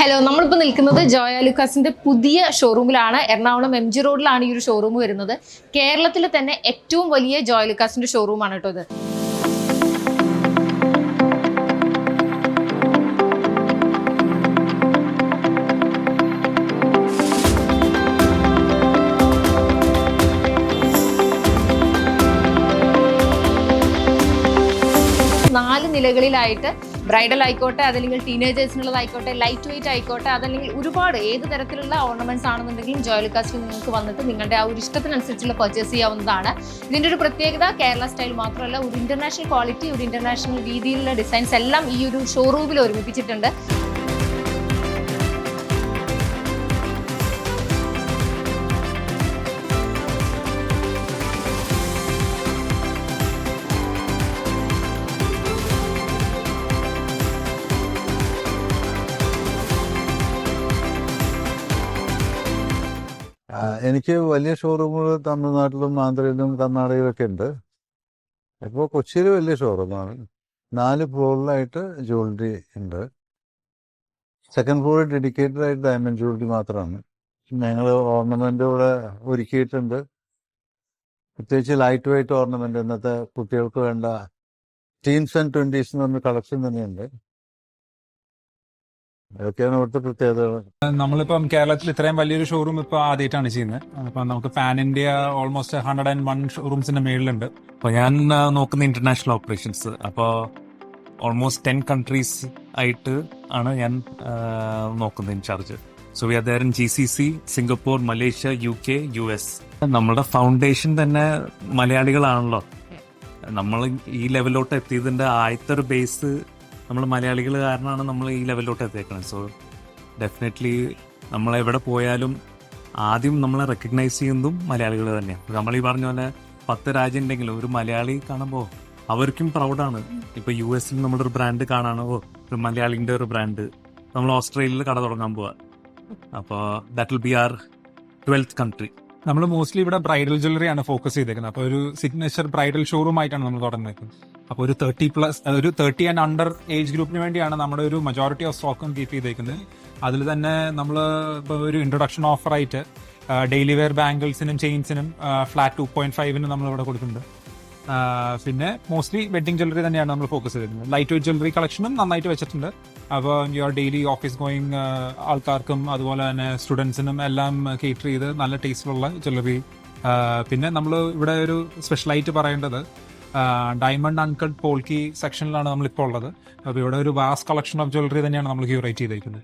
Hello, നമ്മളിപ്പോൾ നിൽക്കുന്നത് ജോയ ലുക്കാസിന്റെ പുതിയ ഷോറൂമിലാണ്. എറണാകുളം MG റോഡിലാണ് ഈ ഒരു ഷോറൂം വരുന്നത്. കേരളത്തിലെ തന്നെ ഏറ്റവും വലിയ ജോയ ലുക്കാസിന്റെ ഷോറൂമാണ് കേട്ടോ ഇത്. നാല് നിലകളിലായിട്ട് ബ്രൈഡൽ ആയിക്കോട്ടെ, അതല്ലെങ്കിൽ ടീനേജേഴ്സിനുള്ളതായിക്കോട്ടെ, ലൈറ്റ് വെയിറ്റ് ആയിക്കോട്ടെ, അതല്ലെങ്കിൽ ഒരുപാട് ഏത് തരത്തിലുള്ള ഓർണമെന്റ്സ് ആണെന്നുണ്ടെങ്കിലും ജോയ ലുക്കാസിൽ നിങ്ങൾക്ക് വന്നിട്ട് നിങ്ങളുടെ ആ ഒരു ഇഷ്ടത്തിനനുസരിച്ചുള്ള പർച്ചേസ് ചെയ്യാവുന്നതാണ്. ഇതിൻ്റെ ഒരു പ്രത്യേകത കേരള സ്റ്റൈൽ മാത്രമല്ല, ഒരു ഇന്റർനാഷണൽ ക്വാളിറ്റി, ഒരു ഇന്റർനാഷണൽ രീതിയിലുള്ള ഡിസൈൻസ് എല്ലാം ഈ ഒരു ഷോറൂമിൽ ഒരുമിപ്പിച്ചിട്ടുണ്ട്. എനിക്ക് വലിയ ഷോറൂമുകൾ തമിഴ്നാട്ടിലും ആന്ധ്രയിലും കർണാടകയിലൊക്കെ ഉണ്ട്. ഇപ്പോൾ കൊച്ചിയിൽ വലിയ ഷോറൂമാണ്. 4 ഫ്ലോറിലായിട്ട് ജ്വല്ലറി ഉണ്ട്. സെക്കൻഡ് ഫ്ലോറിൽ ഡെഡിക്കേറ്റഡ് ആയിട്ട് ഡയമണ്ട് ജ്വല്ലറി മാത്രമാണ്. ഞങ്ങൾ ഓർണമെന്റ് ഇവിടെ ഒരുക്കിയിട്ടുണ്ട്. പ്രത്യേകിച്ച് ലൈറ്റ് വെയിറ്റ് ഓർണമെന്റ്, ഇന്നത്തെ കുട്ടികൾക്ക് വേണ്ട ടീൻസ് ആൻഡ് 20s എന്ന് പറഞ്ഞ കളക്ഷൻ തന്നെയുണ്ട്. അതൊക്കെയാണ് ഇവിടുത്തെ പ്രത്യേകതകൾ. നമ്മളിപ്പം കേരളത്തിൽ ഇത്രയും വലിയൊരു ഷോറൂം ഇപ്പൊ ആദ്യമായിട്ടാണ് ചെയ്യുന്നത്. അപ്പൊ നമുക്ക് പാൻ ഇന്ത്യ ഓൾമോസ്റ്റ് 101 ഷോറൂംസിന്റെ മേളിലുണ്ട്. അപ്പോൾ ഞാൻ നോക്കുന്ന ഇന്റർനാഷണൽ ഓപ്പറേഷൻസ്. അപ്പോൾ ഓൾമോസ്റ്റ് 10 കൺട്രീസ് ആയിട്ട് ആണ് ഞാൻ നോക്കുന്നത്, incharge. So we are there in GCC, Singapore, Malaysia, UK, US. നമ്മുടെ ഫൗണ്ടേഷൻ തന്നെ മലയാളികളാണല്ലോ. നമ്മൾ ഈ ലെവലിലോട്ട് എത്തിയതിന്റെ ആദ്യത്തെ ഒരു ബേസ് നമ്മൾ മലയാളികൾ കാരണമാണ് നമ്മൾ ഈ ലെവലിലോട്ട് എത്തിയേക്കുന്നത്. സോ ഡെഫിനറ്റ്ലി നമ്മൾ എവിടെ പോയാലും ആദ്യം നമ്മളെ റെക്കഗ്നൈസ് ചെയ്യുന്നതും മലയാളികൾ തന്നെയാണ്. നമ്മൾ ഈ പറഞ്ഞ പോലെ 10 രാജ്യം ഉണ്ടെങ്കിലും ഒരു മലയാളി കാണുമ്പോൾ അവർക്കും പ്രൗഡാണ്. ഇപ്പൊ US നമ്മളൊരു ബ്രാൻഡ് കാണാനോ, ഒരു മലയാളിന്റെ ഒരു ബ്രാൻഡ്. നമ്മൾ ഓസ്ട്രേലിയയിൽ കട തുടങ്ങാൻ പോവാ. അപ്പോൾ that will be our 12th country. നമ്മൾ മോസ്റ്റ്ലി ഇവിടെ ബ്രൈഡൽ ജ്വല്ലറി ആണ് ഫോക്കസ് ചെയ്തേക്കുന്നത്. അപ്പോൾ ഒരു സിഗ്നേച്ചർ ബ്രൈഡൽ ഷോറൂം ആയിട്ടാണ് നമ്മൾ തുടങ്ങുന്നത്. അപ്പോൾ ഒരു 30 ആൻഡ് അണ്ടർ ഏജ് ഗ്രൂപ്പിന് വേണ്ടിയാണ് നമ്മുടെ ഒരു മജോറിറ്റി ഓഫ് സ്റ്റോക്കും കീപ്പ് ചെയ്തേക്കുന്നത്. അതിൽ തന്നെ നമ്മൾ ഇപ്പോൾ ഒരു ഇൻട്രൊഡക്ഷൻ ഓഫർ ആയിട്ട് ഡെയിലി വെയർ ബാംഗിൾസിനും ചെയിൻസിനും ഫ്ലാറ്റ് 2.5 നമ്മൾ ഇവിടെ കൊടുക്കുന്നുണ്ട്. പിന്നെ മോസ്റ്റ്ലി വെഡിങ് ജ്വല്ലറി തന്നെയാണ് നമ്മൾ ഫോക്കസ് ചെയ്തിരുന്നത്. ലൈറ്റ് വെയിറ്റ് ജ്വല്ലറി കളക്ഷനും നന്നായിട്ട് വെച്ചിട്ടുണ്ട്. അപ്പോൾ യുവർ ഡെയിലി ഓഫീസ് ഗോയിങ് ആൾക്കാർക്കും അതുപോലെ തന്നെ സ്റ്റുഡൻസിനും എല്ലാം കേറ്റർ ചെയ്ത് നല്ല ടേസ്റ്റിലുള്ള ജ്വല്ലറി. പിന്നെ നമ്മൾ ഇവിടെ ഒരു സ്പെഷ്യലായിട്ട് പറയേണ്ടത് ഡയമണ്ട് അൺകട്ട് പോൾക്കി സെക്ഷനിലാണ് നമ്മളിപ്പോൾ ഉള്ളത്. അപ്പോൾ ഇവിടെ ഒരു വാസ്റ്റ് കളക്ഷൻ ഓഫ് ജ്വല്ലറി തന്നെയാണ് നമ്മൾ ക്യൂറേറ്റ് ചെയ്തിരിക്കുന്നത്.